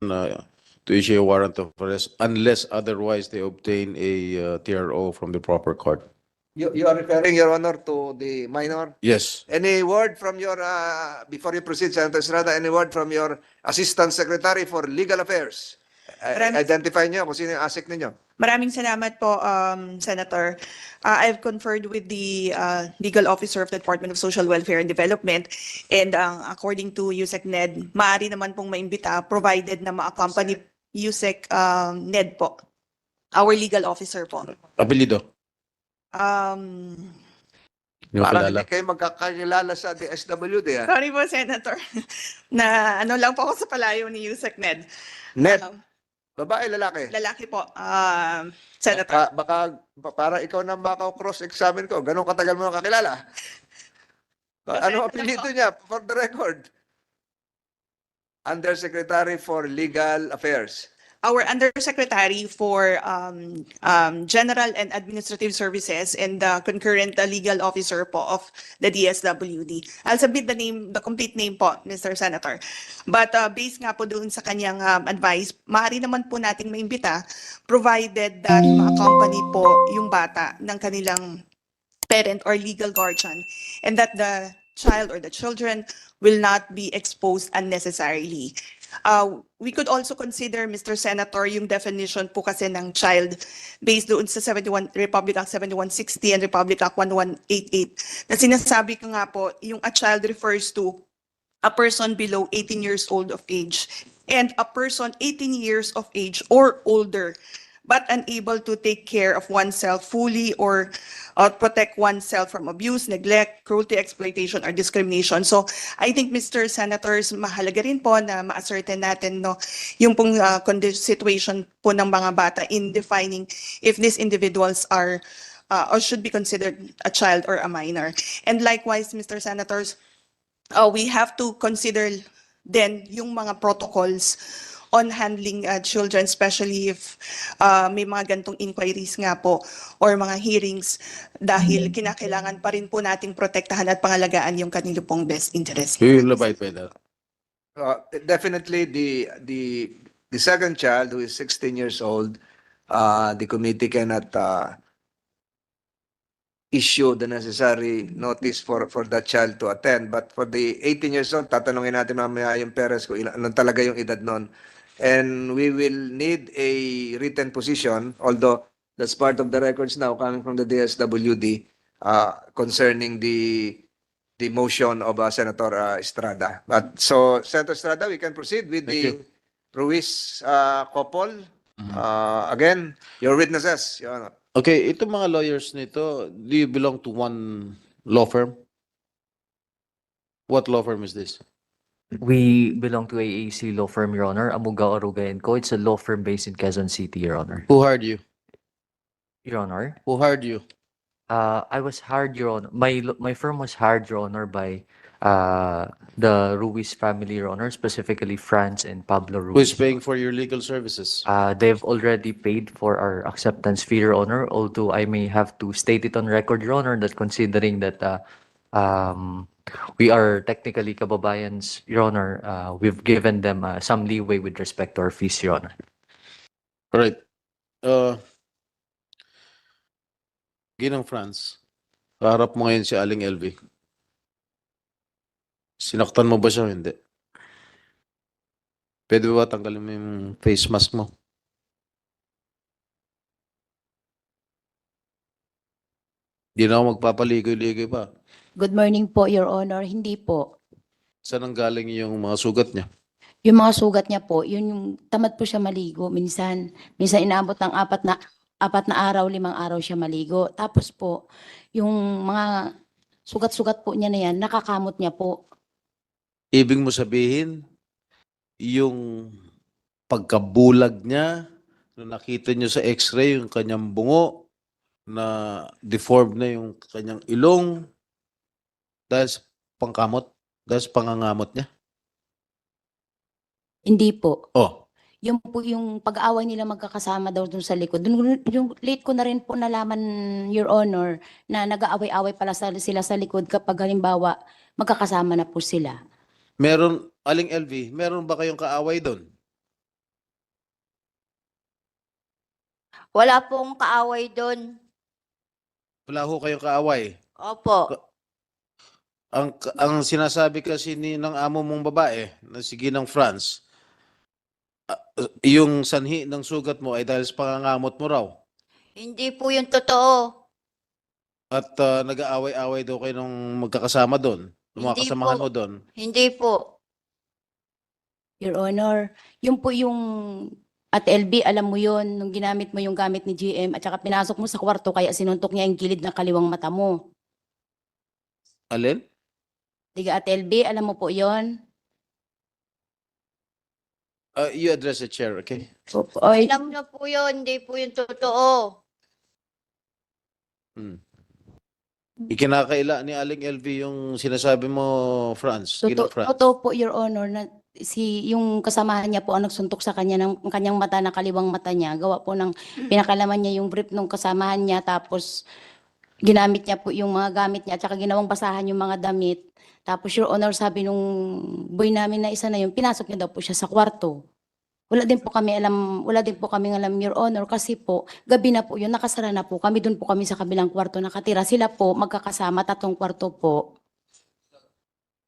to issue a warrant of arrest unless otherwise they obtain a TRO from the proper court. You are referring, Your Honor, to the minor? Yes. Any word from your, before you proceed, Senator Estrada, any word from your Assistant Secretary for Legal Affairs? Identify niyo kung sino yung ASIC ninyo. Maraming salamat po, Senator. I've conferred with the legal officer of the Department of Social Welfare and Development, and according to USEC NED, maaari naman pong maimbita provided na ma-accompany USEC NED po, our legal officer po. Apelido. Hindi mo Parang kilala. hindi kayo magkakakilala sa DSWD. Sorry po, Senator, na ano lang po ako sa palayo ni USEC NED. Net, babae, lalaki? Lalaki po, Senator. Para ikaw na cross-examine ko, ganun katagal mo kakilala? Ano apelyido niya, for the record? Undersecretary for Legal Affairs. Our Undersecretary for General and Administrative Services and the concurrent legal officer po of the DSWD. I'll submit the complete name po, Mr. Senator. But based nga po doon sa kanyang advice, maaari naman po nating maimbita provided that ma-accompany po yung bata ng kanilang parent or legal guardian and that the child or the children will not be exposed unnecessarily. We could also consider, Mr. Senator, yung definition po kasi ng child based doon sa Republic Act 7160 and Republic Act 1188 na sinasabi ko nga po, yung a child refers to a person below 18 years old of age and a person 18 years of age or older but unable to take care of oneself fully or protect oneself from abuse, neglect, cruelty, exploitation, or discrimination. So I think, Mr. Senators, mahalaga rin po na ma-ascertain natin yung pong situation po ng mga bata in defining if these individuals are or should be considered a child or a minor. And likewise, Mr. Senators, we have to consider then yung mga protocols on handling children, especially if may mga gantong inquiries nga po or mga hearings dahil kinakailangan pa rin po nating protektahan at pangalagaan yung kanila pong best interest. You will abide by that. Definitely the second child who is 16 years old, the committee cannot issue the necessary notice for that child to attend. But for the 18 years old, tatanungin natin mamaya yung parents ko ilan talaga yung edad nun. And we will need a written position, although that's part of the records now coming from the DSWD concerning the motion of Senator Estrada. But so, Senator Estrada, we can proceed with the Ruiz couple. Again, your witnesses, Your Honor. Okay, itong mga lawyers nito, do you belong to one law firm? What law firm is this? We belong to AAC law firm, Your Honor. Amuga Oruga & Co. It's a law firm based in Quezon City, Your Honor. Who hired you? Your Honor, Who hired you? I was hired, Your Honor. My firm was hired, Your Honor, by the Ruiz family, Your Honor, specifically Franz and Pablo Who is Ruiz. paying for your legal services? They've already paid for our acceptance fee, Your Honor, although I may have to state it on record, Your Honor, that considering that we are technically kababayans, Your Honor, we've given them some leeway with respect to our fees, Your Honor. All right. Ginang Franz, kaharap mo ngayon si Aling LV. Sinaktan mo ba siya o hindi? Pwede ba tanggalin mo yung face mask mo? Di na ako magpapaligoy-ligoy pa. Good morning po, Your Honor. Hindi po. Saan ang galing yung mga sugat niya? Yung mga sugat niya po, yun yung tamad po siya maligo. Minsan inaabot ng apat na araw, 5 araw siya maligo. Tapos po, yung mga sugat-sugat po niya na yan, nakakamot niya po. Ibig mo sabihin, yung pagkabulag niya, nung nakita niyo sa x-ray, yung kanyang bungo, na deformed na yung kanyang ilong, dahil sa pangkamot, dahil sa pangangamot niya? Hindi po. Oh, Yung po yung pag-aaway nila magkakasama daw dun sa likod. Dun, yung late ko na rin po nalaman, Your Honor, na nag-aaway-aaway pala sila sa likod kapag halimbawa magkakasama na po sila. meron, Aling LV, meron ba kayong kaaway doon? Wala pong kaaway doon. Wala ho kayong kaaway. Opo. Ang sinasabi kasi ng amo mong babae na si Ginang France, yung sanhi ng sugat mo ay dahil sa pangangamot mo raw. Hindi po yung totoo. At nag-aaway-away daw kayo nung magkakasama doon. Yung mga Hindi kasamahan po. mo doon. Hindi po. Your Honor, yun po yung at LB, alam mo yun, nung ginamit mo yung gamit ni GM at saka pinasok mo sa kwarto kaya sinuntok niya yung gilid ng kaliwang mata mo. Alin? Diga at LB, alam mo po yun? You address the chair, okay? Oy, Alam na po yun. Hindi po yung totoo. Ikinakaila ni Aling LV yung sinasabi mo, France. Ginang France. totoo po, Your Honor, na yung kasamahan niya po ang nagsuntok sa kanya ng kanyang mata na kaliwang mata niya. Gawa po ng pinakalaman niya yung brief ng kasamahan niya tapos ginamit niya po yung mga gamit niya at saka ginawang basahan yung mga damit. Tapos Your Honor, sabi nung boy namin na isa na yun, pinasok niya daw po siya sa kwarto. Wala din po kami alam, Your Honor, kasi po, gabi na po yun, nakasara na po kami, doon po kami sa kabilang kwarto nakatira. Sila po, magkakasama, 3 kwarto po.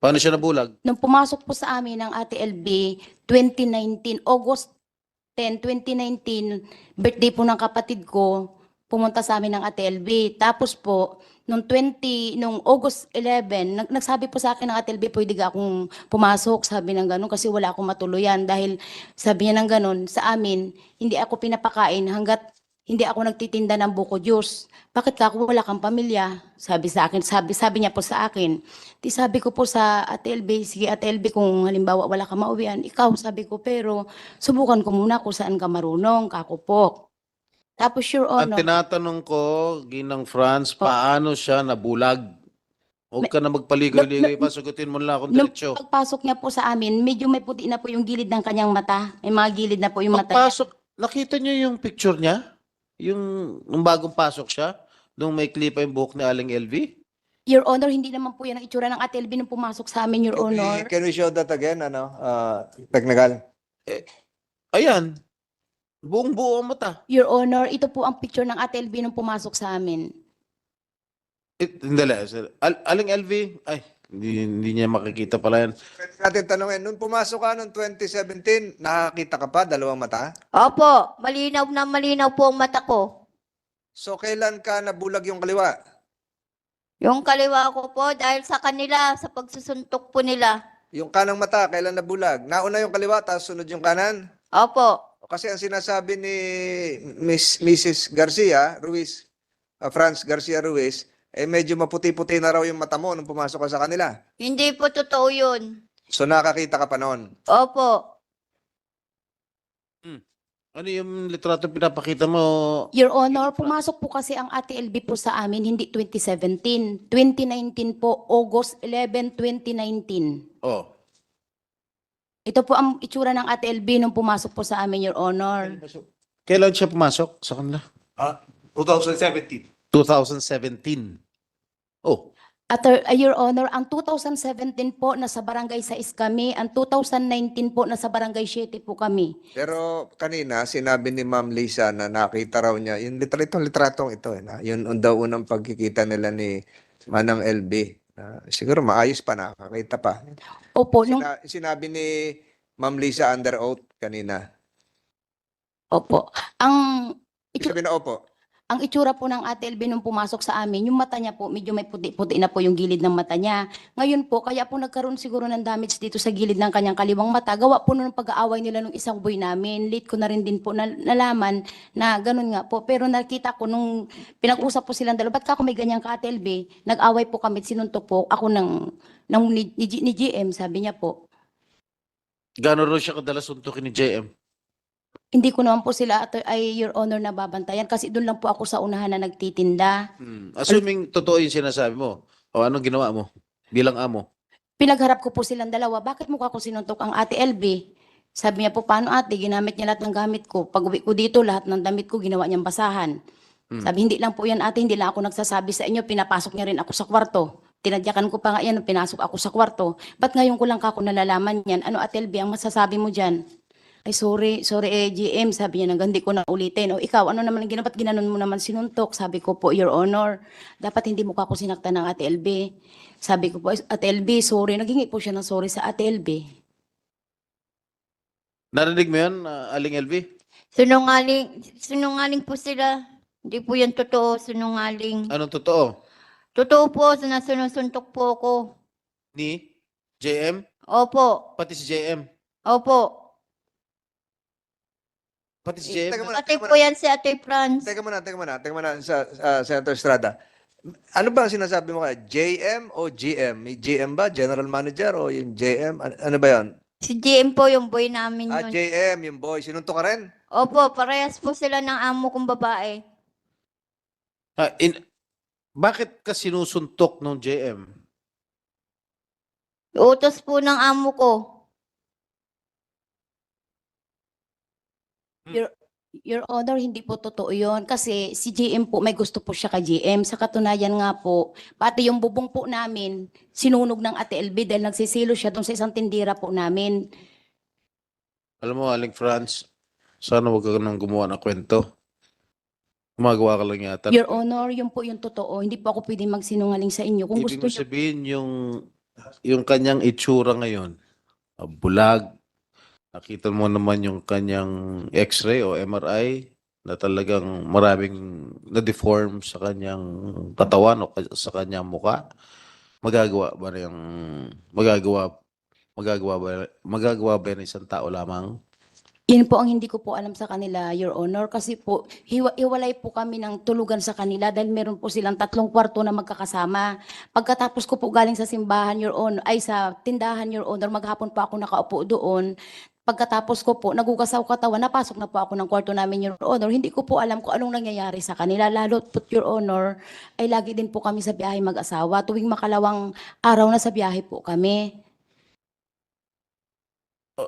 Paano siya nabulag? Nung pumasok po sa amin ng Ate LB, 2019, August 10, 2019, birthday po ng kapatid ko, pumunta sa amin ng Ate LB. Tapos po, nung August 11, nagsabi po sa akin ng Ate LB, pwede ka akong pumasok, sabi ng ganun, kasi wala akong matuluyan. Dahil sabi niya ng ganun, sa amin, hindi ako pinapakain hanggat hindi ako nagtitinda ng buko juice. Bakit ka ako wala kang pamilya? Sabi sa akin, sabi niya po sa akin. Di sabi ko po sa Ate LB, sige Ate LB, kung halimbawa wala ka mauwian, ikaw, sabi ko, pero subukan ko muna kung saan ka marunong, kakupok. Tapos Your Ang Honor, tinatanong ko, Ginang France, paano siya nabulag? Huwag ka na magpaligoy-ligoy pa, sagutin mo lang akong nung diretsyo. pagpasok niya po sa amin, medyo may puti na po yung gilid ng kanyang mata. May mga gilid na po yung mata niya. Pagpasok, nakita niyo yung picture niya? Yung bagong pasok siya? Nung may clip yung buhok ni Aling LV? Your Honor, hindi naman po yan ang itsura ng Ate LB nung pumasok sa amin, Your Honor. Can we show that again, technical? Ayan. Buong-buo ang mata. Your Honor, ito po ang picture ng Ate LB nung pumasok sa amin. Hindi lang. Aling LV? Ay, hindi niya makikita pala yan. Pwede natin tanongin, nung pumasok ka noong 2017, nakakita ka pa, 2 mata? Opo. Malinaw na malinaw po ang mata ko. So, kailan ka nabulag yung kaliwa? Yung kaliwa ko po dahil sa kanila, sa pagsusuntok po nila. Yung kanang mata, kailan nabulag? Nauna yung kaliwa, tapos sunod yung kanan? Opo. Kasi ang sinasabi ni Mrs. Garcia Ruiz, Franz Garcia Ruiz, medyo maputi-puti na raw yung mata mo nung pumasok ka sa kanila. Hindi po totoo yun. So nakakita ka pa noon. Opo. Ano yung litrato pinapakita mo? Your Honor, pumasok po kasi ang Ate LB po sa amin, hindi 2017. 2019 po, August 11, 2019. Oh. Ito po ang itsura ng Ate LB nung pumasok po sa amin, Your Honor. Kailan siya pumasok sa kanila? 2017. 2017. Oh. Your Honor, ang 2017 po nasa barangay 6 kami, ang 2019 po nasa barangay 7 po kami. Pero kanina, sinabi ni Ma'am Lisa na nakita raw niya, yung litratong ito, yun daw unang pagkikita nila ni Manang LB. Siguro maayos pa, nakakita pa. Opo, nung, Sinabi ni Ma'am Lisa under oath kanina. opo. Ibig sabihin na opo. Ang itsura po ng Ate LB nung pumasok sa amin, yung mata niya po, medyo may puti-puti na po yung gilid ng mata niya. Ngayon po, kaya po nagkaroon siguro ng damage dito sa gilid ng kanyang kaliwang mata. Gawa po nung pag-aaway nila nung isang boy namin. Late ko na rin din po nalaman na ganun nga po. Pero nakita ko nung pinag-usap po silang dalawa, ba't ka ako may ganyan ka, Ate LB? Nag-away po kami, sinuntok po ako ni GM, sabi niya po. Gano'n rin siya kadalas suntukin ni JM? Hindi ko naman po sila, Your Honor, nababantayan kasi doon lang po ako sa unahan na nagtitinda. Assuming totoo yung sinasabi mo, o anong ginawa mo bilang amo? Pinagharap ko po silang dalawa, bakit mukha ko sinuntok ang Ate LB? Sabi niya po, paano ate, ginamit niya lahat ng gamit ko. Pag uwi ko dito, lahat ng damit ko ginawa niyang basahan. Sabi, hindi lang po yan ate, hindi lang ako nagsasabi sa inyo, pinapasok niya rin ako sa kwarto. Tinadyakan ko pa nga yan, pinasok ako sa kwarto. Ba't ngayon ko lang kako nalalaman yan? Ano Ate LB, ang masasabi mo dyan? Ay, sorry, GM, sabi niya, hindi ko na ulitin. O ikaw, ano naman ang ginawa? Ba't ginanon mo naman sinuntok? Sabi ko po, Your Honor, dapat hindi mo ako sinaktan ng Ate LB. Sabi ko po, Ate LB, sorry. Naghingi po siya ng sorry sa Ate LB. Narinig mo yun, Aling LV? Sinungaling po sila. Hindi po yan totoo, sinungaling. Anong totoo? Totoo po, sinusuntok po ako. Ni JM? Opo, Pati si JM? opo. Pati si JM? Teka muna, Ate teka po muna. yan si Ate Franz. Teka muna sa Senator Estrada. Ano ba ang sinasabi mo kaya? JM o GM? May GM ba? General Manager o yung JM? Ano ba yan? Si GM po yung boy namin Ah, yun. JM, yung boy. Sinuntok ka rin? Opo, parehas po sila ng amo kong babae. Bakit ka sinusuntok ng JM? Utos po ng amo ko. Your Honor, hindi po totoo yun. Kasi si GM po, may gusto po siya kay GM. Sa katunayan nga po, pati yung bubong po namin, sinunog ng Ate LB dahil nagsisilo siya doon sa isang tindira po namin. Alam mo, Aling Franz, sana huwag ka nang gumawa ng kwento. Gumagawa ka lang yata. Your Honor, yun po yung totoo. Hindi po ako pwedeng magsinungaling sa inyo. Kung Ibig gusto mo niyo, sabihin yung kanyang itsura ngayon, bulag, nakita mo naman yung kanyang x-ray o MRI na talagang maraming na-deform sa kanyang katawan o sa kanyang muka. Magagawa ba ng isang tao lamang? yun po ang hindi ko po alam sa kanila, Your Honor. Kasi po, hiwalay po kami ng tulugan sa kanila dahil meron po silang 3 kwarto na magkakasama. Pagkatapos ko po galing sa simbahan, Your Honor, ay sa tindahan, Your Honor, maghapon pa ako nakaupo doon. Pagkatapos ko po, nagugas ako katawan, napasok na po ako ng kwarto namin, Your Honor. Hindi ko po alam kung anong nangyayari sa kanila. Lalo po, Your Honor, ay lagi din po kami sa biyahe mag-asawa. Tuwing makalawang araw na sa biyahe po kami.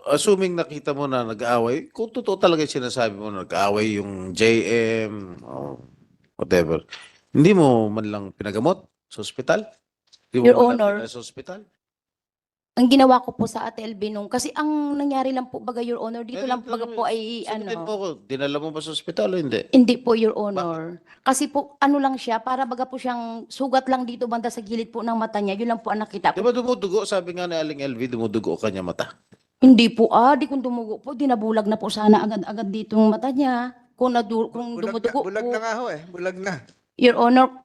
Assuming nakita mo na nag-aaway, kung totoo talaga yung sinasabi mo na nag-aaway yung JM o whatever, hindi mo man lang pinagamot sa ospital? Hindi mo Your man lang Honor. pinala sa ospital? Ang ginawa ko po sa Ate LB nung, kasi ang nangyari lang po baga, Your Honor, dito Eh, lang po baga po ay sagutin mo ano, ako, dinala mo ba sa ospital o hindi? hindi po, Your Honor. Kasi po, ano lang siya, para baga po siyang sugat lang dito banda sa gilid po ng mata niya, yun lang po ang nakita Di ko. ba dumudugo? Sabi nga ni Aling LV, dumudugo kanya mata. Hindi po, di kung dumugo po, dinabulag na po sana agad-agad dito yung mata niya. Kung dumudugo Bulag po, na nga ho eh. Bulag na. Your Honor,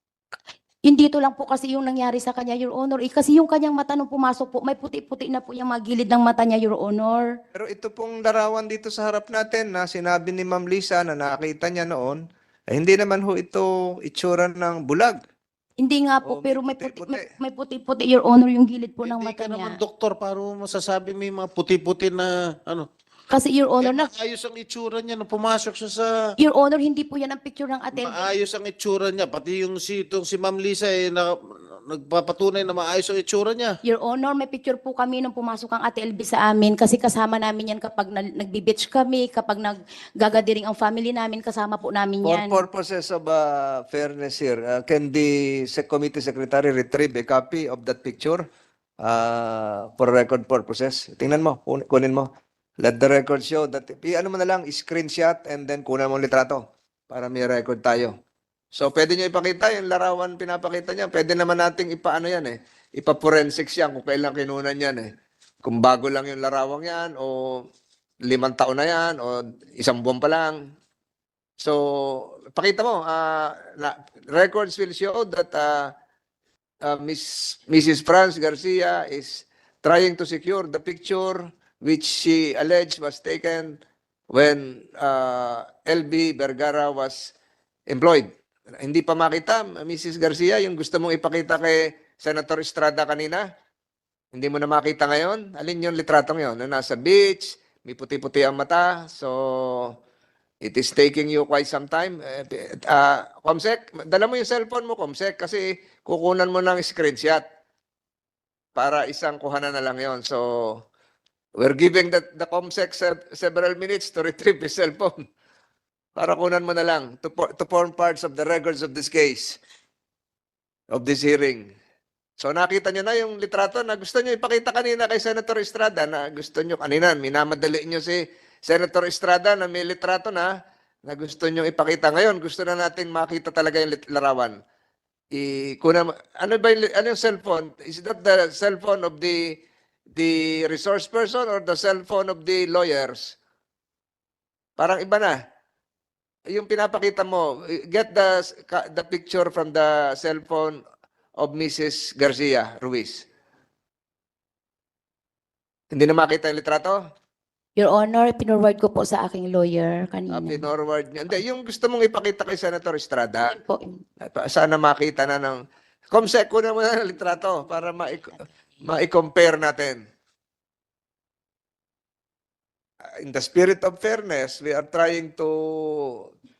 hindi to lang po kasi yung nangyari sa kanya, Your Honor. Kasi yung kanyang mata nung pumasok po, may puti-puti na po yung mga gilid ng mata niya, Your Honor. Pero ito pong larawan dito sa harap natin na sinabi ni Ma'am Lisa na nakita niya noon, hindi naman ho ito itsura ng bulag. Hindi nga po, Oh, may pero puti-puti. may puti-puti, Your Honor, yung gilid po ng Hindi mata ka naman niya. doktor, para mo masasabi may mga puti-puti na ano. Kasi, Your Honor, Maayos ang itsura niya nung pumasok siya sa... Your Honor, hindi po yan ang picture ng Ate LB. Maayos ang itsura niya. Pati yung si Ma'am Lisa nagpapatunay na maayos ang itsura niya. Your Honor, may picture po kami nung pumasok ang Ate LB sa amin kasi kasama namin yan kapag nagbi-beach kami, kapag naggagadiring ang family namin, kasama po namin For yan. purposes of fairness here, can the committee secretary retrieve a copy of that picture for record purposes? Tingnan mo, kunin mo. Let the record show that, ano mo na lang, screenshot and then kunan mo ang litrato para may record tayo. So, pwede nyo ipakita yung larawan pinapakita niya. Pwede naman nating ipaano yan eh. Ipa-forensics yan kung kailan kinunan yan eh. Kung bago lang yung larawang yan o 5 taon na yan o 1 buwan pa lang. So, pakita mo, records will show that Mrs. Franz Garcia is trying to secure the picture which she alleged was taken when LB Vergara was employed. Hindi pa makita, Mrs. Garcia, yung gusto mong ipakita kay Senator Estrada kanina? Hindi mo na makita ngayon? Alin yung litratong yon? Na nasa beach, may puti-puti ang mata, so it is taking you quite some time. Comsec, dala mo yung cellphone mo, Comsec, kasi kukunan mo ng screenshot para isang kuhanan na lang yon. So, we're giving the Comsec several minutes to retrieve his cellphone para kunan mo na lang to form parts of the records of this case, of this hearing. So nakita nyo na yung litrato na gusto nyo ipakita kanina kay Senator Estrada na gusto nyo kanina, minamadali nyo si Senator Estrada na may litrato na gusto nyo ipakita. Ngayon, gusto na natin makita talaga yung larawan. Ano ba ano yung cellphone? Is that the cellphone of the resource person or the cellphone of the lawyers? Parang iba na. Yung pinapakita mo, get the picture from the cellphone of Mrs. Garcia Ruiz. Hindi na makita yung litrato? Your Honor, pinorward ko po sa aking lawyer kanina. Pinorward niya. Hindi, yung gusto mong ipakita kay Senator Estrada, Yan po. sana makita na ng... Comsec, kunan mo na ng litrato para ma-compare natin. In the spirit of fairness, we are trying to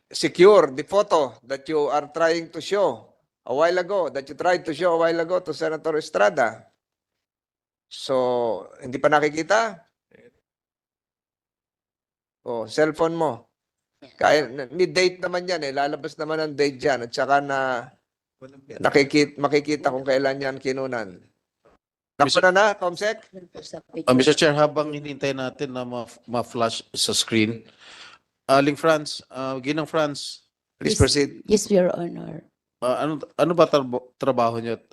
secure the photo that you are trying to show a while ago, that you tried to show a while ago to Senator Estrada. So, hindi pa nakikita? Oh, cellphone mo. Kaya, may date naman yan eh. Lalabas naman ang date dyan. At saka makikita kung kailan yan kinunan. Nakuna na, Comsec? Mr. Chair, habang hinintay natin na ma-flash sa screen, Aling France, Ginang France, Please Yes. proceed. Yes, Your Honor. ano ba trabaho niyo at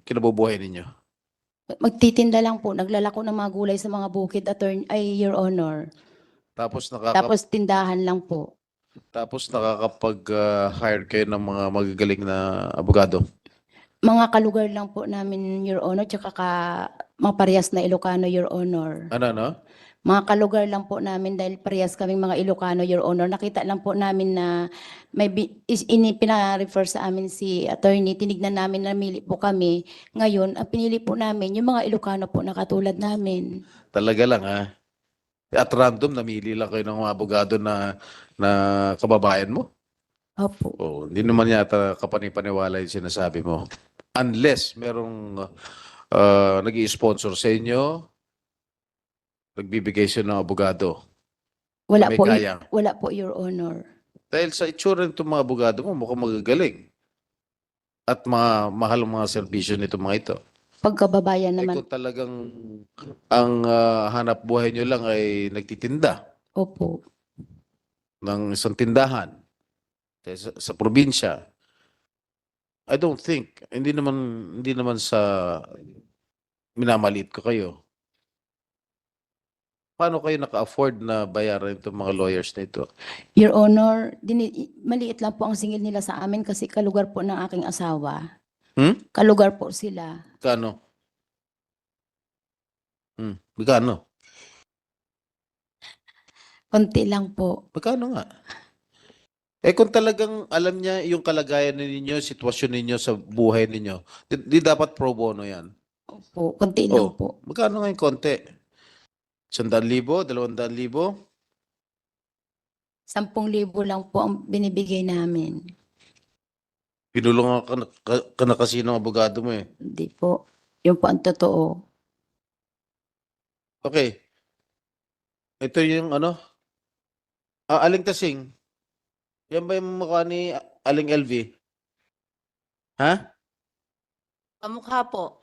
kinabubuhay ninyo? Magtitinda lang po. Naglalako ng mga gulay sa mga bukid, Your Honor. Tapos Tapos tindahan lang po. nakakapag-hire kayo ng mga magagaling na abogado. Mga kalugar lang po namin, Your Honor, tsaka mga parehas na Ilocano, Your Honor. Ano? Mga kalugar lang po namin dahil parehas kaming mga Ilocano, Your Honor. Nakita lang po namin na may pina-refer sa amin si attorney. Tinignan namin, namili po kami. Ngayon, ang pinili po namin, yung mga Ilocano po na katulad namin. Talaga lang ha? At random, namili lang kayo ng mga abogado na kababayan mo? Opo. Oh, hindi naman yata kapanipaniwala yung sinasabi mo. Unless merong nag-i-sponsor sa inyo, nagbibigay siya ng abogado. Wala May po, kaya. wala po, Your Honor. Dahil sa itsura nitong mga abogado mo, mukhang magagaling. At mahal ang mga serbisyo nito mga ito. Pagkababayan Eh naman. kung talagang ang hanap buhay nyo lang ay nagtitinda Opo. ng isang tindahan sa probinsya, I don't think, hindi naman sa minamalit ko kayo. Paano kayo naka-afford na bayaran itong mga lawyers na ito? Your Honor, maliit lang po ang singil nila sa amin kasi kalugar po ng aking asawa. Kalugar po sila. Kano? Magkano? Konti lang po. Magkano nga? Eh kung talagang alam niya yung kalagayan ninyo, sitwasyon ninyo sa buhay ninyo, di dapat pro bono yan. Opo, konti lang Oh. po. Magkano nga yung konti? 100,000, 200,000? 10,000 lang po ang binibigay namin. Pinulungan ka na kasi ng abogado mo eh. Hindi po. Yun po ang totoo. Okay. Ito yung ano? Aling Tasing. Yan ba yung mukha ni Aling LV? Ha? Kamukha po.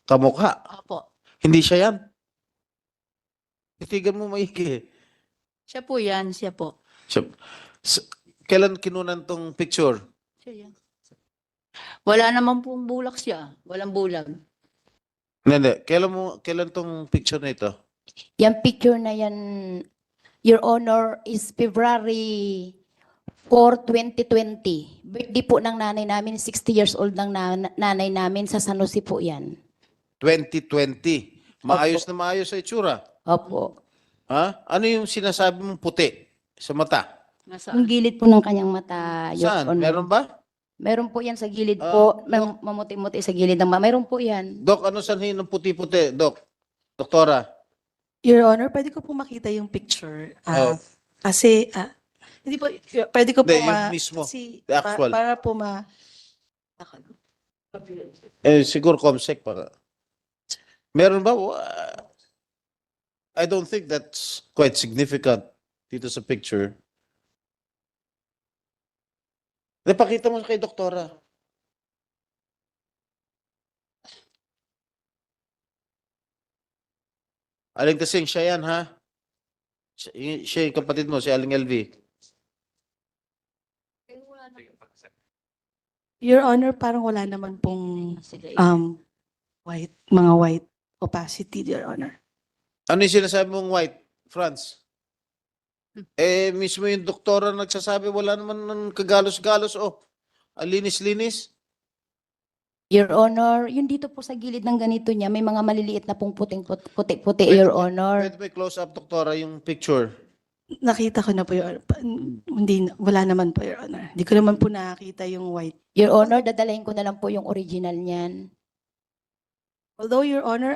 Kamukha. Opo. Hindi siya yan. Titigan mo maigi. Siya po yan. Siya po. Kailan kinunan tong picture? Siya yan. Wala naman pong bulak siya. Walang bulag. Hindi. Kailan tong picture na ito? Yung picture na yan, Your Honor, is February 4, 2020. Birthday po ng nanay namin, 60 years old ng nanay namin sa San Jose po yan. 2020. Maayos na maayos sa itsura. Opo. Ha? Ano yung sinasabi mong puti sa mata? Yung Nasaan? gilid po ng kanyang mata, Your Saan? Honor. Meron ba? Meron po yan sa gilid po. Mamuti-muti sa gilid ng mata. Meron po yan. Dok, ano sanhin ng puti-puti? Dok, doktora. Your Honor, pwede ko po makita yung picture. Oh. Kasi, hindi po, pwede ko po Hindi, yung mismo, the actual. para po Siguro Comsec para. Meron ba? I don't think that's quite significant dito sa picture. Napakita mo kay doktora. Aling Tasing, siya yan ha? Siya yung kapatid mo, si Aling LV. Your Honor, parang wala naman pong mga white opacity, Your Honor. Ano yung sinasabi mong white, Franz? Mismo yung doktora nagsasabi, wala naman ng kagalos-galos. Alinis-linis. Your Honor, yung dito po sa gilid ng ganito niya, may mga maliliit na pong puti-puti, Pwede Your ba- Honor. Pwede ba close up, doktora, yung picture? Nakita ko na po, Your Honor. Wala naman po, Your Honor. Hindi ko naman po nakakita yung white. Your Honor, dadalhin ko na lang po yung original niyan. Although, Your Honor,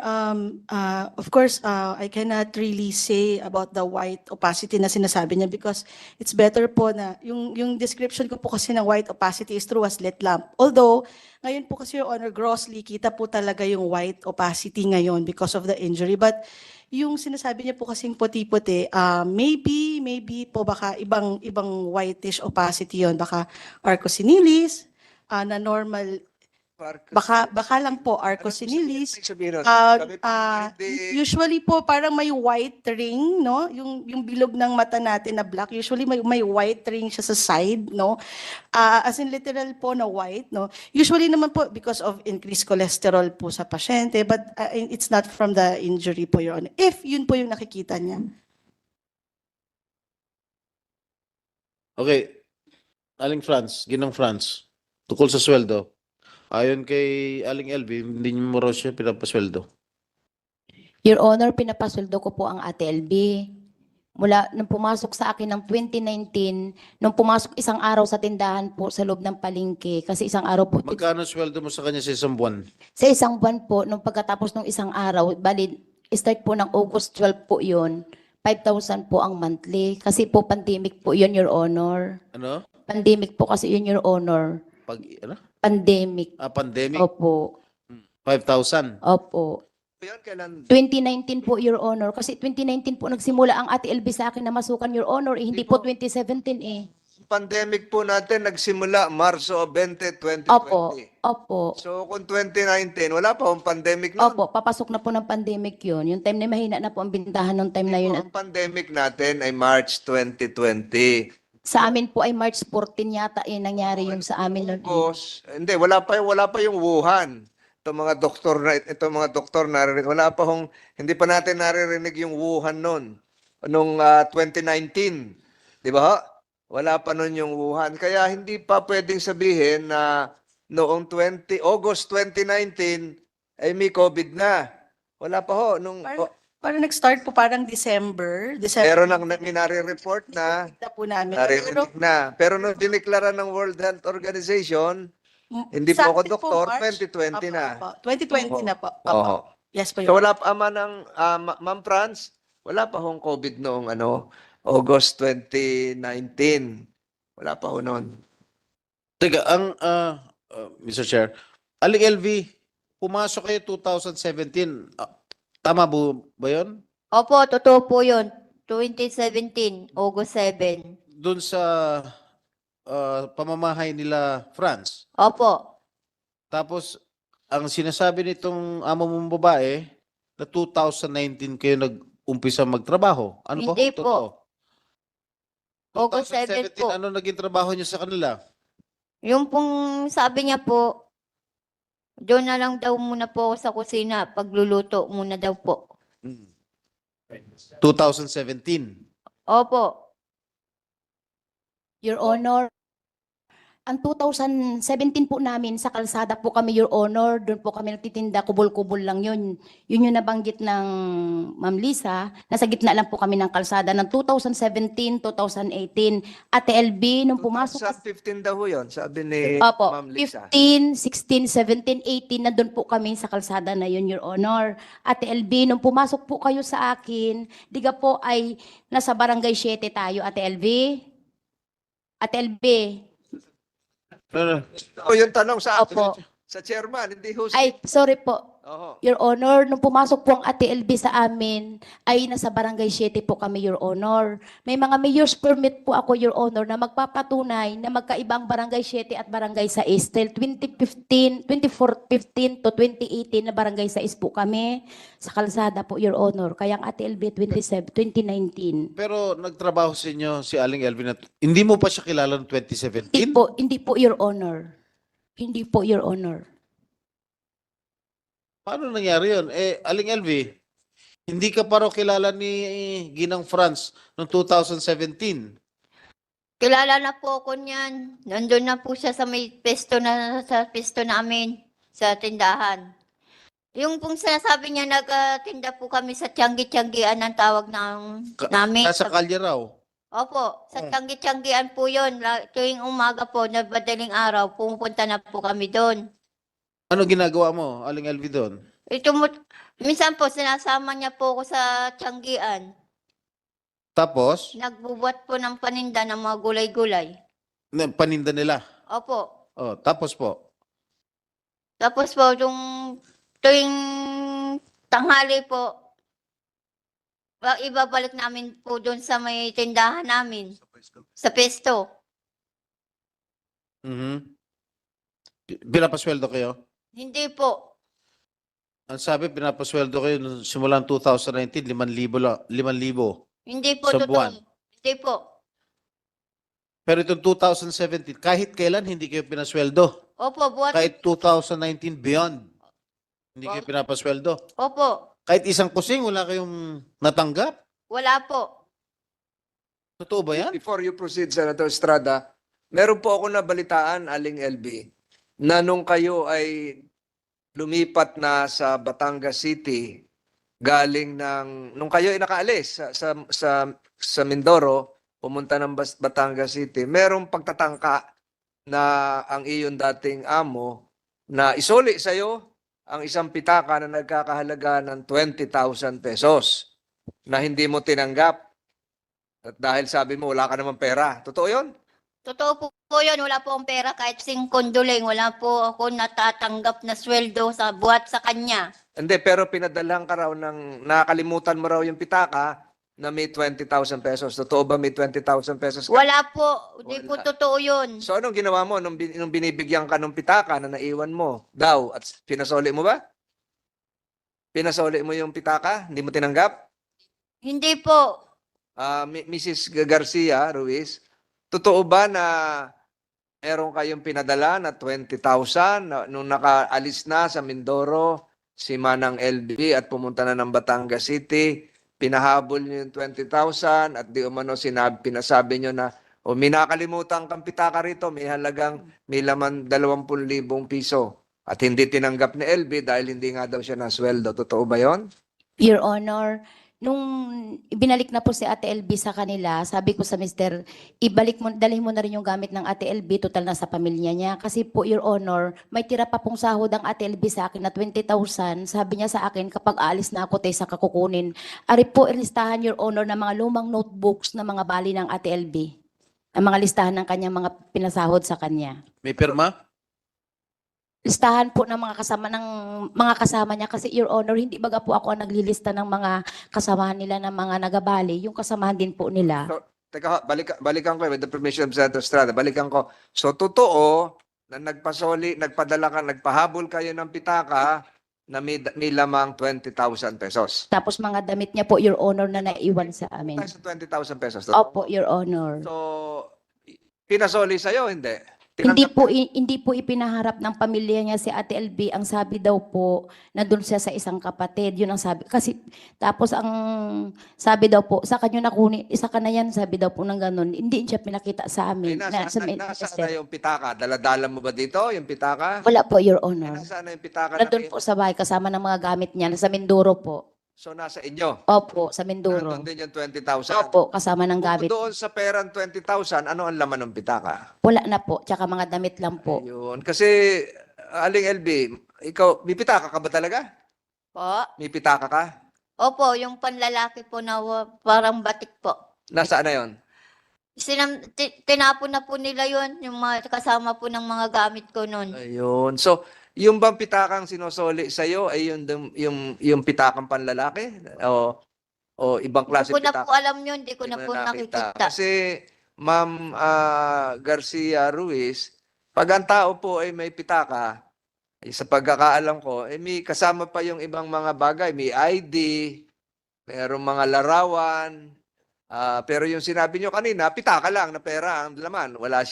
of course, I cannot really say about the white opacity na sinasabi niya because it's better po na yung description ko po kasi ng white opacity is through a slit lamp. Although, ngayon po kasi, Your Honor, grossly, kita po talaga yung white opacity ngayon because of the injury. But yung sinasabi niya po kasing puti-puti, maybe po baka ibang whitish opacity yon, baka arcosinilis, na normal. Baka lang po arcosinilis. Sabihin nun, Uh, kami po hindi- Usually po parang may white ring, no? Yung bilog ng mata natin na black, usually may white ring siya sa side, no? As in literal po na white, no? Usually naman po because of increased cholesterol po sa pasyente, but it's not from the injury po, Your Honor. If yun po yung nakikita niya. Okay. Aling Franz, Ginang Franz, tukol sa sweldo. Ayon kay Aling LV, hindi niyo mo raw siya pinapasweldo. Your Honor, pinapasweldo ko po ang Ate LB. Mula nung pumasok sa akin ng 2019, nung pumasok isang araw sa tindahan po sa loob ng palengke, kasi isang araw po, Magkano sweldo mo sa kanya sa isang buwan? sa isang buwan po, nung pagkatapos ng isang araw, bali, start po ng August 12 po yun, 5,000 po ang monthly. Kasi po pandemic po yun, Your Honor. Ano? Pandemic po kasi yun, Your Honor. Ano? Pandemic. Pandemic? Opo. 5,000. Opo. Yun, kailan 2019 po, Your Honor. Kasi 2019 po nagsimula ang Ate LB sa akin na masukan, Your Honor. Hindi po 2017 eh. pandemic po natin nagsimula Marso 20, 2020. Opo. Opo. So kung 2019, wala pa akong pandemic noon. Opo, papasok na po ng pandemic yun. Yung time na mahina na po ang bintahan ng time na yun. Ang pandemic natin ay March 2020. Sa amin po ay March 14 yata nangyari yung sa amin nun. Hindi, wala pa yung Wuhan. Itong mga doktor wala pa hindi pa natin naririnig yung Wuhan noon. Nung 2019. Di ba? Wala pa noon yung Wuhan. Kaya hindi pa pwedeng sabihin na noong August 2019 ay may COVID na. Wala pa ho. Parang nag-start po parang December. Pero nang minare-report na, Nakita po namin. naririnig na. Pero nung diniklara ng World Health Organization, hindi Sa po ako atin doktor, March. 2020 na. Opo, 2020 na po. Opo. Oo. Yes po, So Your wala pa Ma'am Franz, wala pa hong COVID noong August 2019. Wala pa ho noon. Teka, Mr. Chair, Aling LV, pumasok kayo 2017. Tama ba yun? Opo, totoo po yun. 2017, August 7. Doon sa pamamahay nila Franz. Opo. Tapos, ang sinasabi nitong amo mong babae, na 2019 kayo nag-umpisa magtrabaho. Ano Hindi ba? po. August 7 po. Ano naging trabaho niyo sa kanila? Yung pong sabi niya po, doon na lang daw muna po ako sa kusina, pagluluto muna daw po. 2017. Opo. Your Honor, ang 2017 po namin sa kalsada po kami, Your Honor, doon po kami nagtitinda, kubol-kubol lang yun. Yun yung nabanggit ng Ma'am Lisa, nasa gitna lang po kami ng kalsada ng 2017, 2018. Ate LB, nung pumasok 2015 daw ho yun, sabi ni Opo, Ma'am Lisa. 15, 16, 17, 18, nandun po kami sa kalsada na yun, Your Honor. Ate LB, nung pumasok po kayo sa akin, diga po ay nasa barangay 7 tayo, Ate LB. Ate LB. O yung tanong sa Opo. chairman, hindi ho Ay, sorry po. Oho. Your Honor, nung pumasok po ang Ate LB sa amin, ay nasa Barangay 7 po kami, Your Honor. May mga mayor's permit po ako, Your Honor, na magpapatunay na magkaibang Barangay 7 at Barangay 6. Till 2015 to 2018 na Barangay 6 po kami sa kalsada po, Your Honor. Kaya ang Ate LB 2019. Pero nagtrabaho sa inyo si Aling Elvin at hindi mo pa siya kilala noong 2017? Hindi po, Your Honor. Hindi po, Your Honor. Paano nangyari yun? Aling Elvi, hindi ka pa raw kilala ni Ginang Franz noong 2017. Kilala na po ako niyan. Nandun na po siya sa may sa pesto namin, sa tindahan. Yung pong sinasabi niya, nagtinda po kami sa Tianggi-Tianggian ang tawag namin. Nasa kalye raw. Opo, sa Oh. Tianggi-Tianggian po yun. Tuwing umaga po, na madaling araw, pumunta na po kami doon. Ano ginagawa mo, Aling Elvi, doon? Minsan po, sinasama niya po ako sa Tianggian. Tapos, Nagbubuhat po ng paninda ng mga gulay-gulay. paninda nila. Opo. Oh, tapos po. Tapos po, tuwing tanghali po, ibabalik namin po doon sa may tindahan namin, sa pesto. Mhm. Pinapasweldo kayo? Hindi po. Ang sabi, pinapasweldo kayo nung simulang 2019, 5,000. Hindi po Sa totoo. buwan? Hindi po. Pero itong 2017, kahit kailan hindi kayo pinasweldo. Opo, buhat. Kahit 2019 beyond, hindi kayo pinapasweldo. Opo. Kahit isang kusing, wala kayong natanggap. Wala po. Totoo ba yan? Before you proceed, Senator Estrada, meron po ako nabalitaan, Aling LB, na nung kayo ay lumipat na sa Batangas City, galing nung kayo ay nakaalis sa Mindoro, pumunta ng Batangas City, merong pagtatangka na ang iyon dating amo na isuli sa'yo ang isang pitaka na nagkakahalaga ng 20,000 pesos na hindi mo tinanggap. At dahil sabi mo, wala ka naman pera. Totoo yun? Totoo po yun. Wala po akong pera kahit singkonduling. Wala po ako natatanggap na sweldo sa buhat sa kanya. Hindi, pero pinadalhan ka raw nakakalimutan mo raw yung pitaka na may 20,000 pesos. Totoo ba may 20,000 pesos ka? Wala po. Hindi po Wala. totoo yun. So anong ginawa mo nung binibigyan ka ng pitaka na naiwan mo daw at pinasoli mo ba? Pinasoli mo yung pitaka? Hindi mo tinanggap? Hindi po. Mrs. Garcia Ruiz, totoo ba na meron kayong pinadala na 20,000 nung nakaalis na sa Mindoro si Manang LB at pumunta na ng Batangas City, pinahabol niyo yung 20,000 at di umano pinasabi niyo na may nakalimutan kang pitaka rito, may laman 20,000 piso at hindi tinanggap ni LB dahil hindi nga daw siya nasweldo. Totoo ba yon? Your Honor, nung ibinalik na po si Ate LB sa kanila, sabi ko sa Mr., dalhin mo na rin yung gamit ng Ate LB, total na sa pamilya niya. Kasi po, Your Honor, may tira pa pong sahod ang Ate LB sa akin na 20,000. Sabi niya sa akin, kapag aalis na ako, tayo sa kakukunin. Ari po, listahan, Your Honor, ng mga lumang notebooks na mga bali ng Ate LB. Ang mga listahan ng kanyang mga pinasahod sa kanya. May pirma? Listahan po ng mga kasama niya kasi Your Honor, hindi baga po ako ang naglilista ng mga kasamahan nila ng mga nagabali, yung kasamahan din po nila. So, teka, balikan ko with the permission of Senator Estrada. Balikan ko. So, totoo na nagpahabol kayo ng pitaka na may lamang 20,000 pesos. Tapos mga damit niya po, Your Honor, na naiwan sa amin. Tayo sa 20,000 pesos. Totoo? Opo, Your Honor. So, pinasoli sa'yo, hindi? Hindi Tinanggap hindi po ipinaharap ng pamilya niya si Ate LB. Ang sabi daw po, na doon siya sa isang kapatid. Yun ang sabi. Kasi, tapos ang sabi daw po, sa kanyo nakuni, isa ka na yan, sabi daw po ng ganun. Hindi siya pinakita sa amin. nasaan na yung pitaka? Daladala mo ba dito, yung pitaka? Wala po, Your Honor. Nasaan na yung pitaka? Nandun po sa bahay, kasama ng mga gamit niya. Sa Mindoro po. So, nasa inyo? Opo, sa Mindoro. Nandun din yung 20,000? Opo, kasama ng gamit. Kung doon sa perang 20,000, ano ang laman ng pitaka? Wala na po, tsaka mga damit lang po. Ayun. Kasi, Aling LB, ikaw, may pitaka ka ba talaga? Po. May pitaka ka? Opo, yung panlalaki po na parang batik po. Nasaan na yon? Tinapon na po nila yun, yung mga kasama po ng mga gamit ko noon. Ayun. So, Yung bang pitakang sinosoli sa iyo ay yung pitakang panlalaki o ibang Hindi klase ko na pitaka? po alam yun, hindi ko Hindi na mo po nakikita. Kasi Ma'am Garcia Ruiz, pag ang tao po ay may pitaka, sa pagkakaalam ko, may kasama pa yung ibang mga bagay, may ID, mayroong mga larawan, pero yung sinabi nyo kanina, pitaka lang na pera ang laman. Wala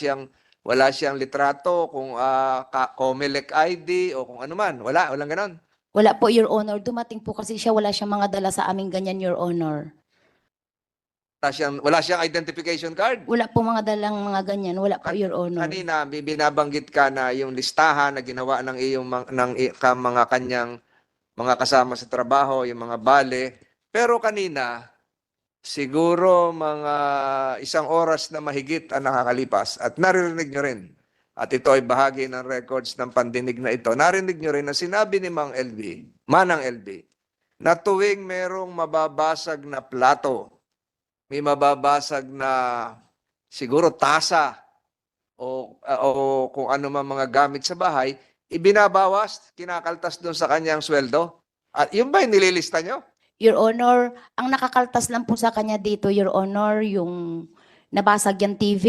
siyang litrato kung Comelec ID o kung ano man. Walang ganon. Wala po, Your Honor. Dumating po kasi siya, wala siyang mga dala sa aming ganyan, Your Honor. Wala siyang identification card. Wala po mga dalang mga ganyan. Wala po, Your Honor. Kanina binabanggit ka na yung listahan na ginawa ng mga kanyang mga kasama sa trabaho, yung mga bale. Pero kanina siguro mga 1 oras na mahigit ang nakakalipas at naririnig nyo rin. At ito ay bahagi ng records ng pandinig na ito. Narinig nyo rin na sinabi ni Manang LB, na tuwing merong mababasag na plato, may mababasag na siguro tasa o kung ano man mga gamit sa bahay, ibinabawas, kinakaltas doon sa kanyang sweldo. At yun ba yung nililista nyo? Your Honor, ang nakakaltas lang po sa kanya dito, Your Honor, yung nabasag yung TV,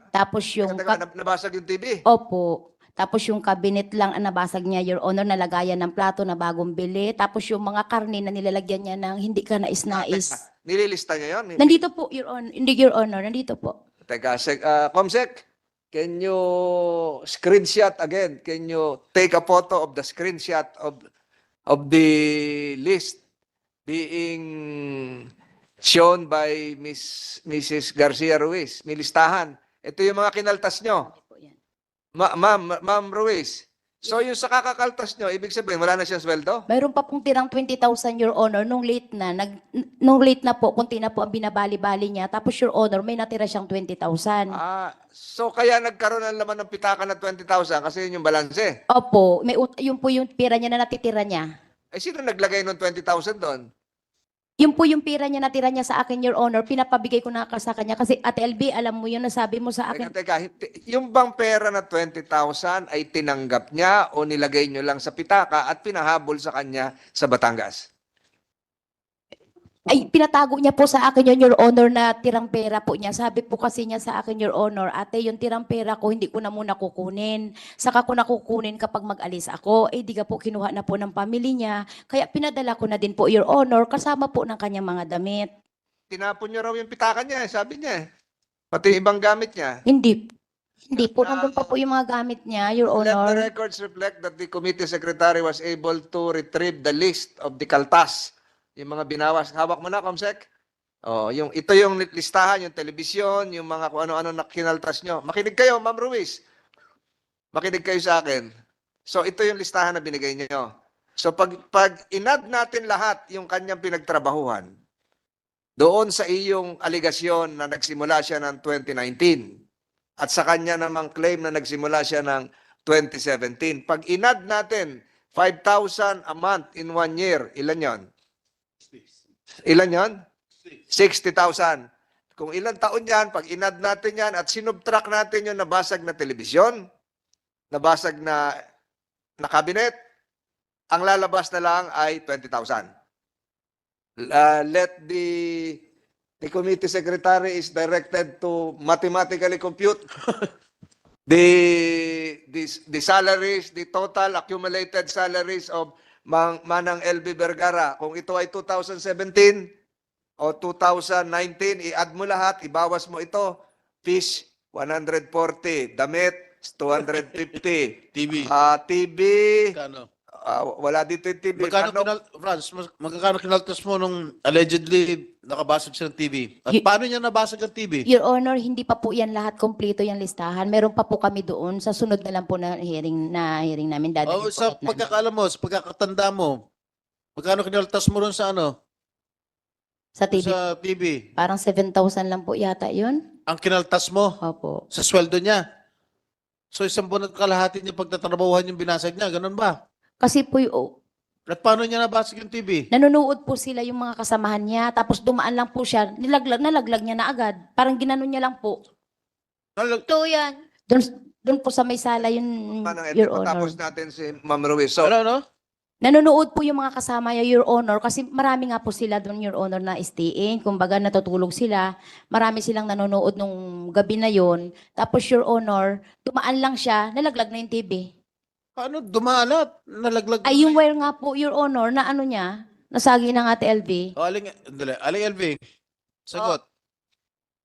tapos yung... Nabasag yung TV. Opo. Tapos yung cabinet lang ang nabasag niya, Your Honor, nalagayan ng plato na bagong bili. Tapos yung mga karne na nilalagyan niya ng hindi ka nais-nais. Nililista nyo yun? Nandito po, Your Honor. Hindi, Your Honor. Nandito po. Teka, Comsec, can you screenshot again? Can you take a photo of the screenshot of the list being shown by Mrs. Garcia Ruiz? May listahan. Ito yung mga kinaltas nyo. Ma'am Ruiz. So yung sa kakakaltas nyo, ibig sabihin wala na siyang sweldo? Mayroon pa pong tirang 20,000, Your Honor, nung late na po, kunti na po ang binabali-bali niya. Tapos, Your Honor, may natira siyang 20,000. So kaya nagkaroon ng laman ng pitaka na 20,000 kasi yun yung balanse. Opo, yun po yung pera niya na natitira niya. Eh sino naglagay ng 20,000 doon? Yun po yung pera niya natira niya sa akin, Your Honor. Pinapabigay ko na sa kanya. Kasi, Ate LB, alam mo yun, nasabi mo sa akin. Teka, yung bang pera na 20,000 ay tinanggap niya o nilagay nyo lang sa pitaka at pinahabol sa kanya sa Batangas? Ay, pinatago niya po sa akin yun, Your Honor, na tirang pera po niya. Sabi po kasi niya sa akin, Your Honor, ate, yung tirang pera ko, hindi ko na muna kukunin. Saka ko na kukunin kapag mag-alis ako. Eh, di ka po kinuha na po ng pamilya niya. Kaya pinadala ko na din po, Your Honor, kasama po ng kanyang mga damit. Tinapon niya raw yung pitaka niya, sabi niya. Pati yung ibang gamit niya. Hindi po, nandun pa po yung mga gamit niya, Your Let the Honor. records reflect that the committee secretary was able to retrieve the list of the kaltas. Yung mga binawas. Hawak mo na, Comsec. Ito yung listahan, yung telebisyon, yung mga kung ano-ano na kinaltas nyo. Makinig kayo, Ma'am Ruiz. Makinig kayo sa akin. So, ito yung listahan na binigay nyo. So, pag inad natin lahat yung kanyang pinagtrabahuhan, doon sa iyong aligasyon na nagsimula siya ng 2019 at sa kanya namang claim na nagsimula siya ng 2017. Pag inad natin 5,000 a month in 1 year, ilan yon? Ilan yon? 60,000. Kung ilang taon yan, pag inad natin yan at sinubtract natin yung nabasag na telebisyon, nabasag na cabinet, ang lalabas na lang ay 20,000. Let the committee secretary is directed to mathematically compute the salaries, the total accumulated salaries of Manang LB Vergara. Kung ito ay 2017 o 2019, i-add mo lahat, ibawas mo ito. Fish, 140. Damit, 250. TV. TV, Magkano? wala dito yung TV. Magkano kinaltas mo nung allegedly nakabasag siya ng TV? At paano niya nabasag ang TV? Your Honor, hindi pa po yan lahat kompleto yung listahan. Meron pa po kami doon sa sunod na lang po na hearing namin. Dadalhin po Sa namin. pagkakaalam mo, sa pagkakatanda mo, magkano kinaltas mo ron sa Sa TV. Sa TV? Parang 7,000 lang po yata yun. Ang kinaltas mo Opo. sa sweldo niya. So 1 buwan at kalahati niya pagtatrabahuhan yung binasag niya, ganun ba? Kasi po At paano niya nabasag yung TV? nanonood po sila yung mga kasamahan niya. Tapos dumaan lang po siya. Nalaglag niya na agad. Parang ginanon niya lang po. Ito yan. Doon po sa may sala yun, Manang Your LB, Honor. matapos natin si Ma'am Ruiz. So, Ano? Nanonood po yung mga kasama niya, Your Honor, kasi marami nga po sila doon, Your Honor, na staying. Kumbaga, natutulog sila. Marami silang nanonood nung gabi na yon. Tapos, Your Honor, tumaan lang siya, nalaglag na yung TV. Paano dumanat? Nalaglag. Ay, yung wire nga po, Your Honor, na ano niya, nasagi ng Ate LV. O, Aling LV, sagot.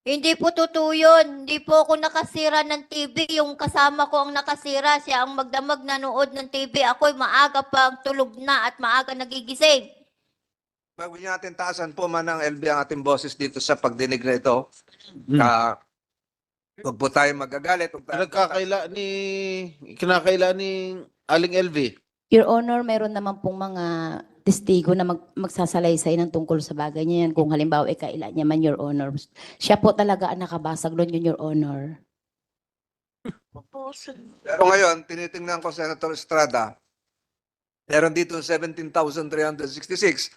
Hindi po totoo yun. Hindi po ako nakasira ng TV. Yung kasama ko ang nakasira. Siya ang magdamag nanood ng TV. Ako'y maaga pang tulog na at maaga nagigising. bago natin taasan po Manang LB ang ating boses dito sa pagdinig na ito. Hmm. Huwag po tayo magagalit. Kinakaila ni Aling LV. Your Honor, meron naman pong mga testigo na magsasalaysay ng tungkol sa bagay niya yan. Kung halimbawa, kaila niya man, Your Honor. Siya po talaga ang nakabasag doon yun, Your Honor. Pero ngayon, tinitingnan ko Senator Estrada, meron dito 17,366.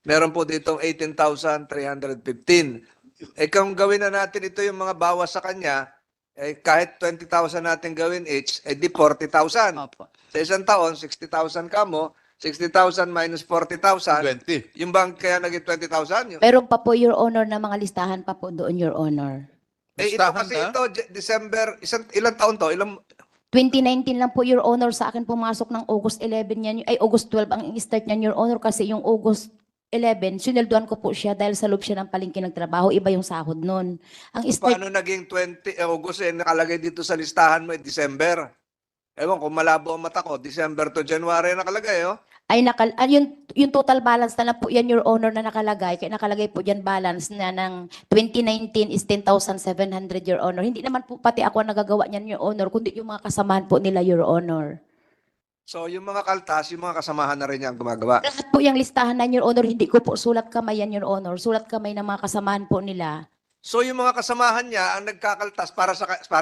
Meron po dito 18,315. Kung gawin na natin ito yung mga bawas sa kanya, kahit 20,000 natin gawin each, di 40,000. Opo. Sa isang taon, 60,000 ka mo, 60,000 minus 40,000. 20. Yung bang kaya naging 20,000? Meron pa po, Your Honor, na mga listahan pa po doon, Your Honor. Ito Listahan kasi na? ito, December, ilang taon to? 2019 lang po, Your Honor, sa akin pumasok ng August 11 yan, ay August 12 ang start niyan, Your Honor, kasi yung August 11, sinelduan ko po siya dahil sa loob siya ng palengke nagtrabaho, iba yung sahod nun. Ang start, Paano naging 20 August nakalagay dito sa listahan mo December? Ewan kung malabo ang mata ko, December to January nakalagay, oh. ay yung total balance na lang po yan, Your Honor, na nakalagay. Kaya nakalagay po yan balance na ng 2019 is 10,700, Your Honor. Hindi naman po pati ako ang nagagawa niyan, Your Honor, kundi yung mga kasamahan po nila, Your Honor. So yung mga kaltas, yung mga kasamahan na rin yan gumagawa. Lahat po yung listahan na, Your Honor, hindi ko po sulat kamay yan, Your Honor. Sulat kamay ng mga kasamahan po nila. So yung mga kasamahan niya ang nagkakaltas para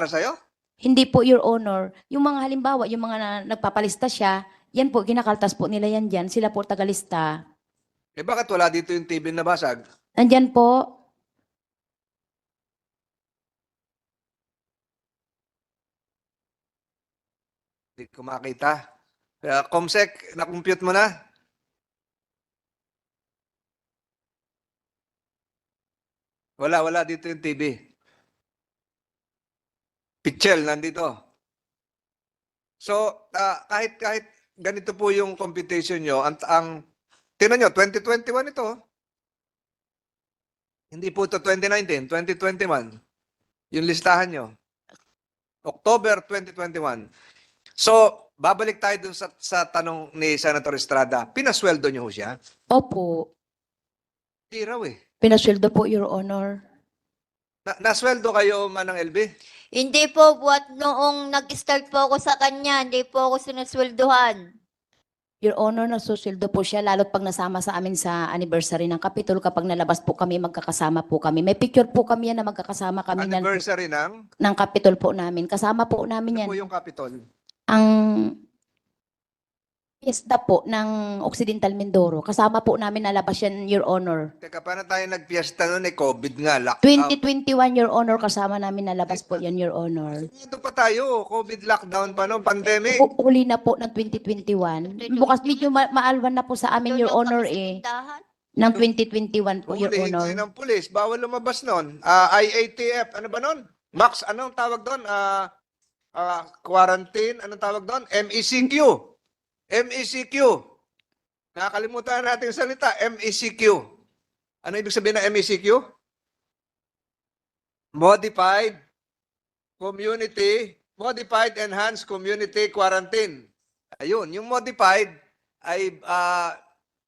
sa'yo? Hindi po, Your Honor. Yung mga halimbawa, yung mga nagpapalista siya, yan po, kinakaltas po nila yan dyan. Sila po tagalista. Bakit wala dito yung TV na basag? Nandyan po. Hindi ko makita. Kaya, Comsec, na-compute mo na? Wala dito yung TV. Pichel, nandito. So, kahit ganito po yung computation nyo, tingnan nyo, 2021 ito. Hindi po ito 2019, 2021. Yung listahan nyo. October 2021. So, babalik tayo dun sa tanong ni Senator Estrada. Pinasweldo nyo ho siya? Opo. Hindi raw eh. Pinasweldo po, Your Honor. Nasweldo kayo, Manang LB? Hindi po, buat noong nag-start po ako sa kanya, hindi po ako sinusweldohan. Your Honor, nasusildo po siya, lalo't pag nasama sa amin sa anniversary ng Kapitol, kapag nalabas po kami, magkakasama po kami. May picture po kami yan na magkakasama kami Anniversary ng? ng Kapitol po namin. Kasama po namin Ano yan. po yung Capitol? Ang fiesta po ng Occidental Mindoro. Kasama po namin nalabas yan, Your Honor. Teka, paano tayo nagpiesta noon COVID nga, lockdown? 2021, Your Honor, kasama namin nalabas po yan, Your Honor. Ito pa tayo, COVID lockdown pa noon, pandemic. Huli na po ng 2021. Bukas medyo maalwan na po sa amin, Your Honor, ng 2021 po, Your Hulihin Honor. tayo ng pulis, bawal lumabas noon. IATF, ano ba noon? Max, anong tawag doon? Quarantine, anong tawag doon? MECQ. MECQ. Nakakalimutan natin yung salita, MECQ. Ano ibig sabihin ng MECQ? Modified Enhanced Community Quarantine. Ayun, yung modified ay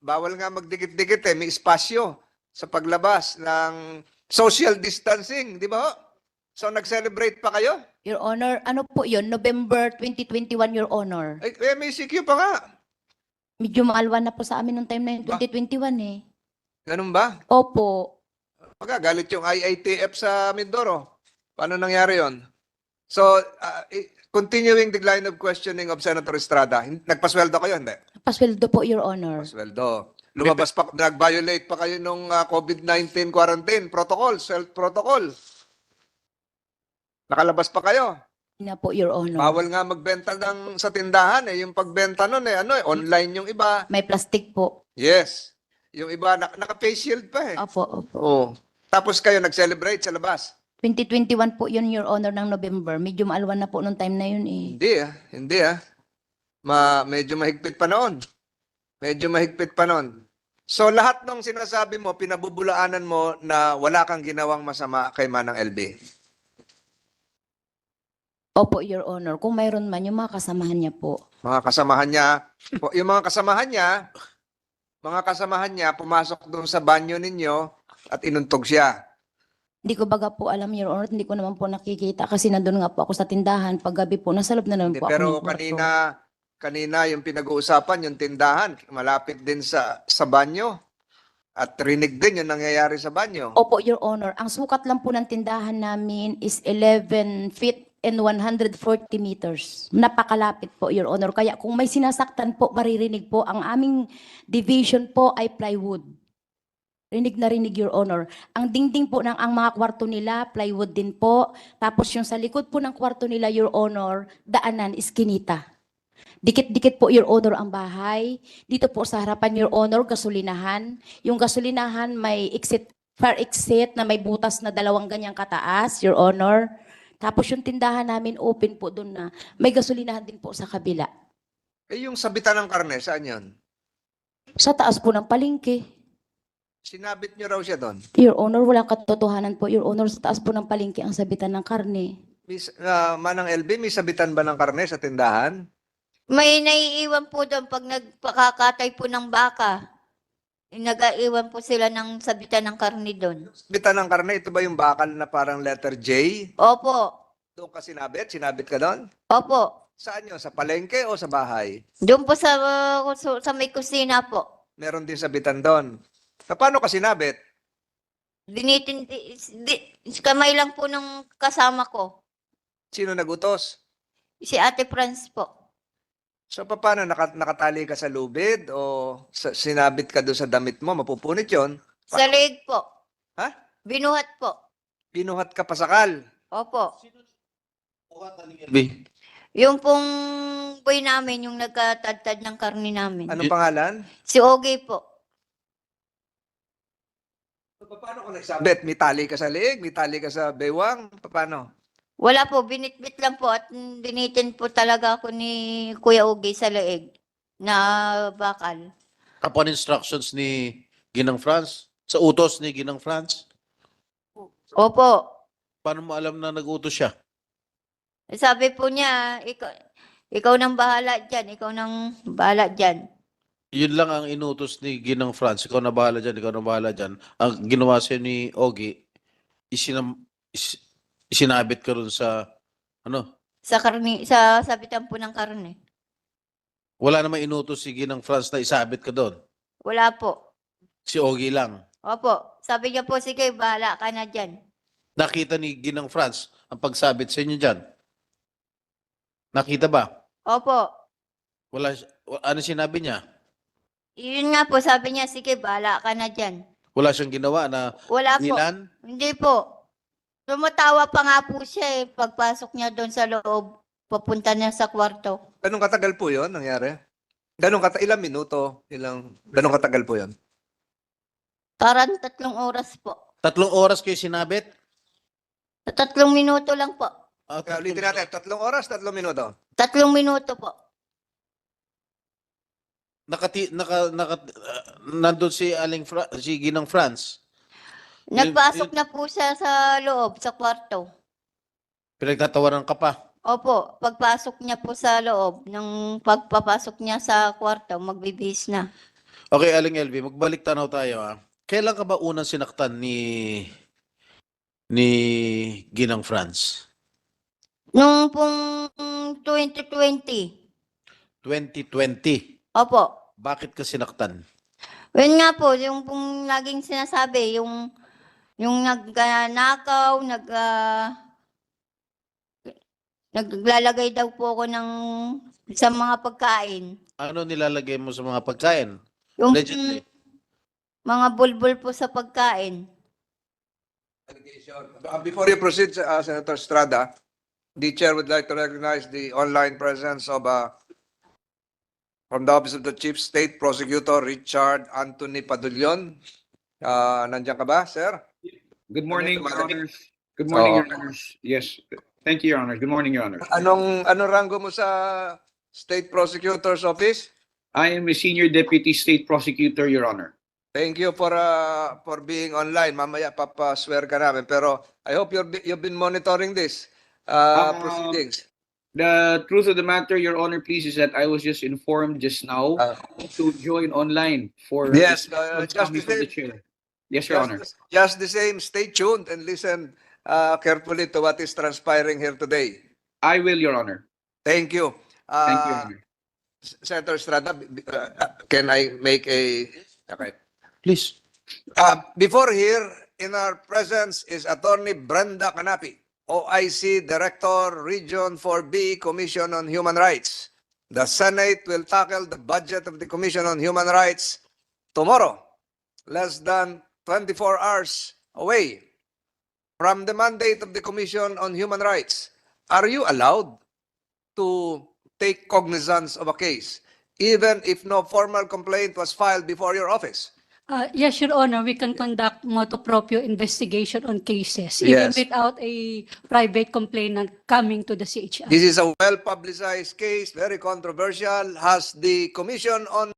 bawal nga magdikit-dikit may espasyo sa paglabas ng social distancing, di ba ho? So nag-celebrate pa kayo? Your Honor, ano po yun? November 2021, Your Honor. Ay, MECQ pa nga. Medyo maalwan na po sa amin nung time na yun, 2021 eh. Ganun ba? Opo. Magagalit yung IATF sa Mindoro. Paano nangyari yon? So, continuing the line of questioning of Senator Estrada, nagpasweldo kayo, hindi? Pasweldo po, Your Honor. Pasweldo. Lumabas pa, nag-violate pa kayo nung COVID-19 quarantine protocol, self-protocol. Nakalabas pa kayo. Na po, Your Honor. Bawal nga magbenta sa tindahan eh. Yung pagbenta nun eh, online yung iba. May plastic po. Yes. Yung iba, naka-face shield pa eh. Opo, opo. Oo. Tapos kayo nag-celebrate sa labas. 2021 po yun, Your Honor, ng November. Medyo maalwan na po nung time na yun eh. Hindi ah. Medyo mahigpit pa noon. Medyo mahigpit pa noon. So lahat ng sinasabi mo, pinabubulaanan mo na wala kang ginawang masama kay Manang LB. Opo, Your Honor. Kung mayroon man, yung mga kasamahan niya po. Mga kasamahan niya, yung mga kasamahan niya pumasok doon sa banyo ninyo at inuntog siya. Hindi ko baga po alam, Your Honor. Hindi ko naman po nakikita kasi nandun nga po ako sa tindahan. Paggabi po, nasa loob na naman Hindi, po ako pero ng kwarto. kanina yung pinag-uusapan, yung tindahan, malapit din sa banyo. At rinig din yung nangyayari sa banyo. Opo, Your Honor. Ang sukat lang po ng tindahan namin is 11 feet and 140 meters. Napakalapit po, Your Honor. Kaya kung may sinasaktan po, maririnig po. Ang aming division po ay plywood. Rinig na rinig, Your Honor. Ang dingding po ng ang mga kwarto nila, plywood din po. Tapos yung sa likod po ng kwarto nila, Your Honor, daanan, iskinita. Dikit-dikit po, Your Honor, ang bahay. Dito po sa harapan, Your Honor, gasolinahan. Yung gasolinahan may fire exit na may butas na 2 ganyang kataas, Your Honor. Tapos yung tindahan namin open po doon na may gasolinahan din po sa kabila. Eh yung sabitan ng karne, saan yun? Sa taas po ng palengke. Sinabit niyo raw siya doon. Your Honor, walang katotohanan po, Your Honor. Sa taas po ng palengke ang sabitan ng karne. Manang LB, may sabitan ba ng karne sa tindahan? May naiiwan po doon pag nagpakakatay po ng baka. Nag-aiwan po sila ng sabitan ng karne doon. Sabitan ng karne, ito ba yung bakal na parang letter J? Opo. Doon ka sinabit? Sinabit ka doon? Opo. Saan yun? Sa palengke o sa bahay? Doon po sa may kusina po. Meron din sabitan doon. Paano ka sinabit? Kamay lang po ng kasama ko. Sino nagutos? Si Ate Franz po. So paano, nakatali ka sa lubid o sinabit ka doon sa damit mo? Mapupunit yon. Sa leeg po. Ha? Binuhat po. Binuhat ka pasakal. Opo. LB. Yung pong boy namin, yung nagkatadtad ng karne namin. Anong pangalan? Si Ogie po. So, paano ka nagsabit? May tali ka sa leeg? May tali ka sa bewang? Paano? Wala po, binitbit lang po at binitin po talaga ako ni Kuya Ogie sa leeg na bakal. Upon instructions ni Ginang France? Sa utos ni Ginang France? Opo. Paano mo alam na nag-utos siya? Sabi po niya, ikaw nang bahala dyan, ikaw nang bahala dyan. Yun lang ang inutos ni Ginang France. Ikaw na bahala dyan, ikaw na bahala dyan. Ang ginawa siya ni Ogie, isinabit ka rin sa, Sa karne, sa sabitan po ng karne. wala namang inutos si Ginang France na isabit ka doon. Wala po. Si Ogie lang. Opo. Sabi niya po, sige, bahala ka na dyan. Nakita ni Ginang France ang pagsabit sa inyo dyan. Nakita ba? Opo. Ano sinabi niya? Yun nga po, sabi niya, sige, bahala ka na dyan. Wala siyang ginawa na Wala po. ilan? Hindi po. Tumatawa pa nga po siya eh, pagpasok niya doon sa loob, papunta niya sa kwarto. Ganong katagal po yon nangyari? Ilang minuto? Ganong katagal po yon? Parang 3 oras po. 3 oras kayo sinabit? Sa 3 minuto lang po. Ulitin natin, 3 oras, 3 minuto. 3 minuto po. Nandun si si Ginang France. Nagpasok na po siya sa loob, sa kwarto. Pinagtatawanan ka pa. Opo, pagpasok niya po sa loob, nang pagpapasok niya sa kwarto, magbibihis na. Okay, Aling LV, magbalik tanaw tayo ha. Kailan ka ba unang sinaktan ni Ginang France? Nung pong 2020. 2020. Opo. Bakit ka sinaktan? Yun nga po, yung pong laging sinasabi, yung nagnakaw, naglalagay daw po ako sa mga pagkain. Ano nilalagay mo sa mga pagkain? Yung Allegedly. mga bulbul po sa pagkain. Before you proceed, Senator Estrada, The chair would like to recognize the online presence of from the Office of the Chief State Prosecutor Richard Anthony Padulion. Nandiyan ka ba, sir? Good morning, Your Malamig. Honors. Good morning, Oo. Your Honors. Yes. Thank you, Your Honors. Good morning, Your Honors. Anong rango mo sa State Prosecutor's Office? I am a Senior Deputy State Prosecutor, Your Honor. Thank you for being online. Mamaya papaswear ka namin. Pero I hope you've been monitoring this proceedings. The truth of the matter, Your Honor, please, is that I was just informed just now to join online for Yes, response just coming the from the same. chair. Yes, Your Honor. Just the same, stay tuned and listen carefully to what is transpiring here today. I will, Your Honor. Thank you. Thank you, Your Honor. Senator Estrada, can I make a... Okay. Please. Before here, in our presence is Attorney Brenda Canapi, OIC Director, Region 4B, Commission on Human Rights. The Senate will tackle the budget of the Commission on Human Rights tomorrow, less than 24 hours away from the mandate of the Commission on Human Rights. Are you allowed to take cognizance of a case, even if no formal complaint was filed before your office? Yes, Your Honor, we can conduct motu proprio investigation on cases, even Yes. without a private complainant coming to the CHR. This is a well-publicized case, very controversial. Has the Commission on